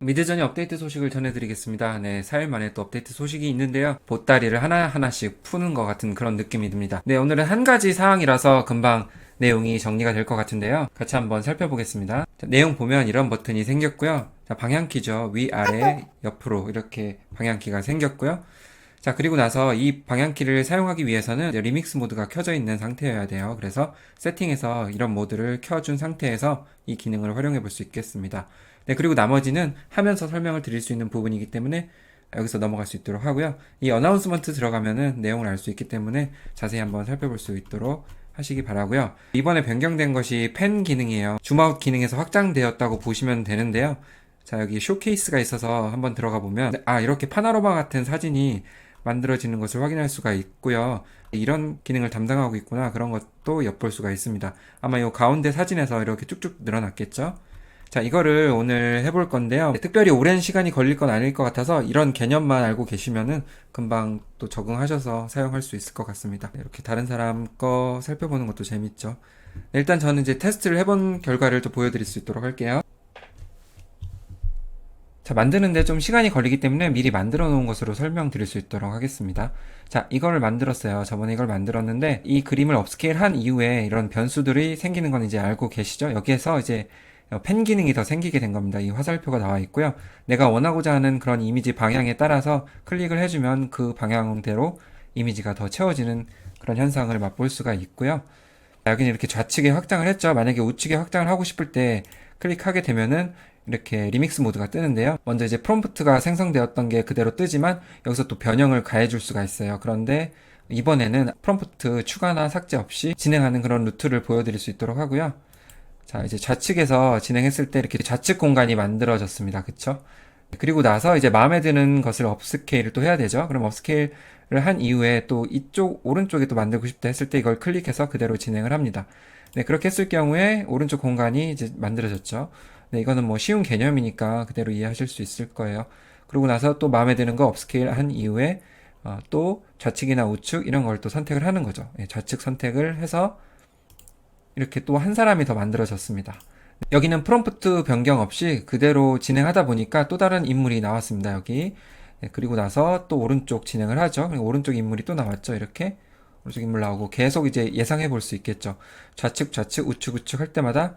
미드전이 업데이트 소식을 전해드리겠습니다. 네, 4일 만에 또 업데이트 소식이 있는데요. 보따리를 하나하나씩 푸는 것 같은 그런 느낌이 듭니다. 네, 오늘은 한 가지 사항이라서 금방 내용이 정리가 될 것 같은데요. 같이 한번 살펴보겠습니다. 자, 내용 보면 이런 버튼이 생겼고요. 자, 방향키죠. 위아래, 옆으로 이렇게 방향키가 생겼고요. 자, 그리고 나서 이 방향키를 사용하기 위해서는 리믹스 모드가 켜져 있는 상태여야 돼요. 그래서 세팅에서 이런 모드를 켜준 상태에서 이 기능을 활용해 볼 수 있겠습니다. 네, 그리고 나머지는 하면서 설명을 드릴 수 있는 부분이기 때문에 여기서 넘어갈 수 있도록 하고요. 이 어나운스먼트 들어가면은 내용을 알 수 있기 때문에 자세히 한번 살펴볼 수 있도록 하시기 바라고요. 이번에 변경된 것이 펜 기능이에요. 줌아웃 기능에서 확장되었다고 보시면 되는데요. 자, 여기 쇼케이스가 있어서 한번 들어가 보면 이렇게 파나로마 같은 사진이 만들어지는 것을 확인할 수가 있고요. 이런 기능을 담당하고 있구나, 그런 것도 엿볼 수가 있습니다. 아마 이 가운데 사진에서 이렇게 쭉쭉 늘어났겠죠. 자, 이거를 오늘 해볼 건데요. 특별히 오랜 시간이 걸릴 건 아닐 것 같아서 이런 개념만 알고 계시면은 금방 또 적응하셔서 사용할 수 있을 것 같습니다. 이렇게 다른 사람 거 살펴보는 것도 재밌죠. 일단 저는 이제 테스트를 해본 결과를 또 보여드릴 수 있도록 할게요. 자, 만드는데 좀 시간이 걸리기 때문에 미리 만들어 놓은 것으로 설명드릴 수 있도록 하겠습니다. 자, 이거를 만들었어요. 저번에 이걸 만들었는데 이 그림을 업스케일 한 이후에 이런 변수들이 생기는 건 이제 알고 계시죠? 여기에서 이제 펜 기능이 더 생기게 된 겁니다. 이 화살표가 나와 있고요. 내가 원하고자 하는 그런 이미지 방향에 따라서 클릭을 해주면 그 방향대로 이미지가 더 채워지는 그런 현상을 맛볼 수가 있고요. 여기는 이렇게 좌측에 확장을 했죠. 만약에 우측에 확장을 하고 싶을 때 클릭하게 되면은 이렇게 리믹스 모드가 뜨는데요. 먼저 이제 프롬프트가 생성되었던 게 그대로 뜨지만 여기서 또 변형을 가해줄 수가 있어요. 그런데 이번에는 프롬프트 추가나 삭제 없이 진행하는 그런 루트를 보여드릴 수 있도록 하고요. 자, 이제 좌측에서 진행했을 때 이렇게 좌측 공간이 만들어졌습니다. 그쵸? 그리고 나서 이제 마음에 드는 것을 업스케일을 또 해야 되죠. 그럼 업스케일을 한 이후에 또 이쪽 오른쪽에 또 만들고 싶다 했을 때 이걸 클릭해서 그대로 진행을 합니다. 네, 그렇게 했을 경우에 오른쪽 공간이 이제 만들어졌죠. 네, 이거는 뭐 쉬운 개념이니까 그대로 이해하실 수 있을 거예요. 그러고 나서 또 마음에 드는 거 업스케일 한 이후에 또 좌측이나 우측 이런 걸 또 선택을 하는 거죠. 네, 좌측 선택을 해서 이렇게 또 한 사람이 더 만들어졌습니다. 여기는 프롬프트 변경 없이 그대로 진행하다 보니까 또 다른 인물이 나왔습니다. 여기. 네, 그리고 나서 또 오른쪽 진행을 하죠. 그리고 오른쪽 인물이 또 나왔죠. 이렇게 오른쪽 인물 나오고 계속 이제 예상해 볼 수 있겠죠. 좌측 좌측 우측 우측 할 때마다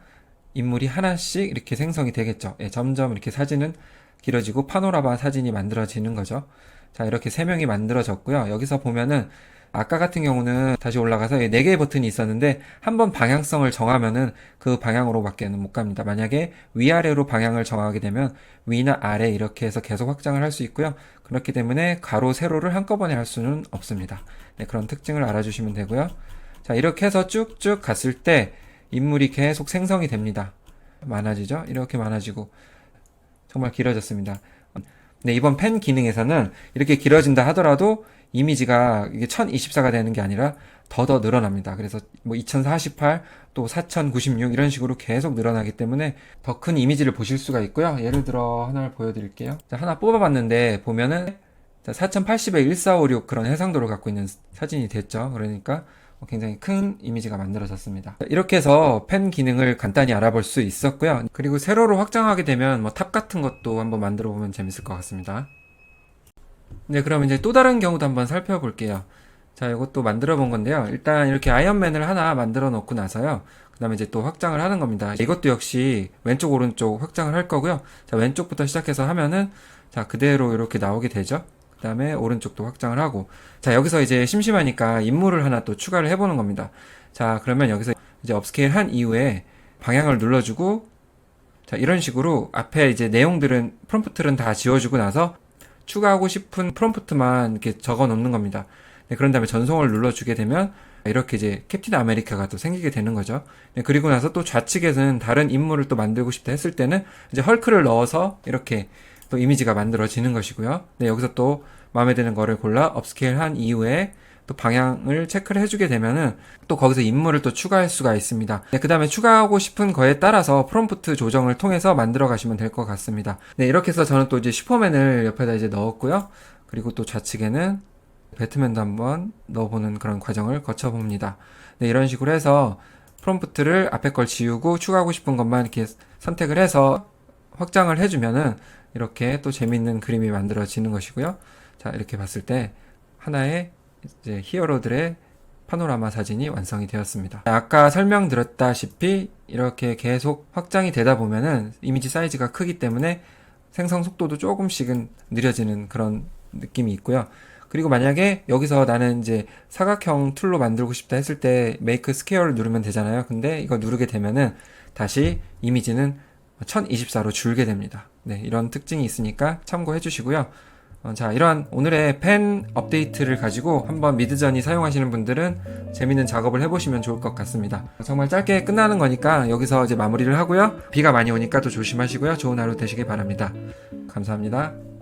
인물이 하나씩 이렇게 생성이 되겠죠. 예, 점점 이렇게 사진은 길어지고 파노라마 사진이 만들어지는 거죠. 자, 이렇게 세 명이 만들어졌고요. 여기서 보면은 아까 같은 경우는 다시 올라가서 4개의 버튼이 있었는데 한번 방향성을 정하면은 그 방향으로밖에는 못 갑니다. 만약에 위아래로 방향을 정하게 되면 위나 아래 이렇게 해서 계속 확장을 할 수 있고요. 그렇기 때문에 가로, 세로를 한꺼번에 할 수는 없습니다. 네, 그런 특징을 알아주시면 되고요. 자, 이렇게 해서 쭉쭉 갔을 때 인물이 계속 생성이 됩니다. 많아지죠? 이렇게 많아지고 정말 길어졌습니다. 네, 이번 펜 기능에서는 이렇게 길어진다 하더라도 이미지가 이게 1024가 되는 게 아니라 더 늘어납니다. 그래서 뭐 2048, 또 4096 이런 식으로 계속 늘어나기 때문에 더 큰 이미지를 보실 수가 있고요. 예를 들어 하나를 보여드릴게요. 자, 하나 뽑아봤는데 보면은 4080에 1456 그런 해상도를 갖고 있는 사진이 됐죠. 그러니까 굉장히 큰 이미지가 만들어졌습니다. 이렇게 해서 펜 기능을 간단히 알아볼 수 있었고요. 그리고 세로로 확장하게 되면 뭐 탑 같은 것도 한번 만들어 보면 재밌을 것 같습니다. 네, 그럼 이제 또 다른 경우도 한번 살펴볼게요. 자, 이것도 만들어 본 건데요. 일단 이렇게 아이언맨을 하나 만들어 놓고 나서요. 그 다음에 이제 또 확장을 하는 겁니다. 이것도 역시 왼쪽 오른쪽 확장을 할 거고요. 자, 왼쪽부터 시작해서 하면은 자, 그대로 이렇게 나오게 되죠. 그 다음에 오른쪽도 확장을 하고, 자, 여기서 이제 심심하니까 인물을 하나 또 추가를 해보는 겁니다. 자, 그러면 여기서 이제 업스케일 한 이후에 방향을 눌러주고, 자, 이런 식으로 앞에 이제 내용들은 프롬프트는 다 지워주고 나서 추가하고 싶은 프롬프트만 이렇게 적어 놓는 겁니다. 네, 그런 다음에 전송을 눌러주게 되면 이렇게 이제 캡틴 아메리카가 또 생기게 되는 거죠. 네, 그리고 나서 또 좌측에서는 다른 인물을 또 만들고 싶다 했을 때는 이제 헐크를 넣어서 이렇게 또 이미지가 만들어지는 것이고요. 네, 여기서 또 마음에 드는 거를 골라 업스케일 한 이후에 또 방향을 체크를 해주게 되면은 또 거기서 인물을 또 추가할 수가 있습니다. 네, 그 다음에 추가하고 싶은 거에 따라서 프롬프트 조정을 통해서 만들어 가시면 될 것 같습니다. 네, 이렇게 해서 저는 또 이제 슈퍼맨을 옆에다 이제 넣었고요. 그리고 또 좌측에는 배트맨도 한번 넣어보는 그런 과정을 거쳐봅니다. 네, 이런 식으로 해서 프롬프트를 앞에 걸 지우고 추가하고 싶은 것만 이렇게 선택을 해서 확장을 해주면은 이렇게 또 재밌는 그림이 만들어지는 것이고요. 자, 이렇게 봤을 때 하나의 이제 히어로들의 파노라마 사진이 완성이 되었습니다. 아까 설명드렸다시피 이렇게 계속 확장이 되다 보면은 이미지 사이즈가 크기 때문에 생성 속도도 조금씩은 느려지는 그런 느낌이 있고요. 그리고 만약에 여기서 나는 이제 사각형 툴로 만들고 싶다 했을 때 메이크 스퀘어를 누르면 되잖아요. 근데 이거 누르게 되면은 다시 이미지는 1024로 줄게 됩니다. 네, 이런 특징이 있으니까 참고해 주시고요. 자, 이러한 오늘의 펜 업데이트를 가지고 한번 미드저니 사용하시는 분들은 재밌는 작업을 해보시면 좋을 것 같습니다. 정말 짧게 끝나는 거니까 여기서 이제 마무리를 하고요. 비가 많이 오니까 또 조심하시고요. 좋은 하루 되시길 바랍니다. 감사합니다.